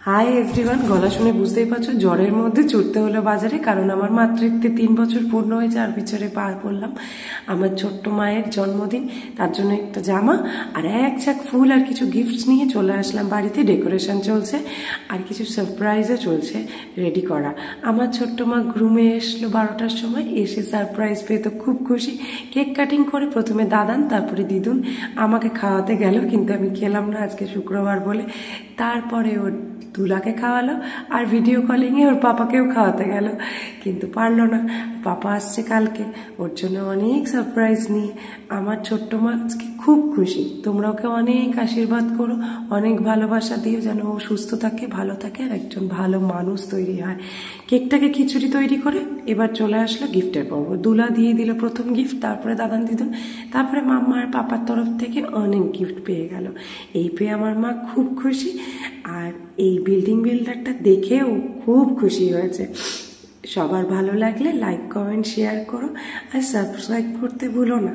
Hi everyone, গলা শুনে বুঝতেই পারছো জ্বরের মধ্যে ছুটতে হলো বাজারে, কারণ আমার মাতৃত্বে 3 বছর পূর্ণ হয়েছে আর পিছনে পা পড়লাম। আমার ছোট্ট মায়ের জন্মদিন, তার জন্য একটা জামা আর এক ঝাঁক ফুল আর কিছু গিফটস নিয়ে চলে আসলাম বাড়িতে। ডেকোরেশন চলছে আর কিছু সারপ্রাইজও চলছে রেডি করা। আমার ছোট্ট মা গ্রুমে এসলো 12টার সময়, এসে সারপ্রাইজ পেয়ে তো খুব খুশি। কেক কাটিং করে প্রথমে দাদান তারপরে দিদুন আমাকে খাওয়াতে গেল, কিন্তু আমি খেলাম না আজকে শুক্রবার বলে। তারপরে ওর দুলাকে খাওয়ালো আর ভিডিও কলিংয়ে ওর পাপাকেও খাওয়াতে গেল, কিন্তু পারলো না। পাপা আসছে কালকে, ওর জন্য অনেক সারপ্রাইজ নিয়ে। আমার ছোট্ট মা আজকে খুব খুশি। তোমরা ওকে অনেক আশীর্বাদ করো, অনেক ভালোবাসা দিও, যেন ও সুস্থ থাকে, ভালো থাকে আর একজন ভালো মানুষ তৈরি হয়। কেকটাকে খিচুড়ি তৈরি করে এবার চলে আসলো গিফটের পর্ব। দুলা দিয়ে দিল প্রথম গিফট, তারপরে দাদান দিদুন, তারপরে মাম্মা আর পাপার তরফ থেকে অনেক গিফট পেয়ে গেল। এই পেয়ে আমার মা খুব খুশি, আর এই বিল্ডিং বিল্ডারটা দেখেও খুব খুশি হয়েছে। সবার ভালো লাগলে লাইক কমেন্ট শেয়ার করো আর সাবস্ক্রাইব করতে ভুলো না।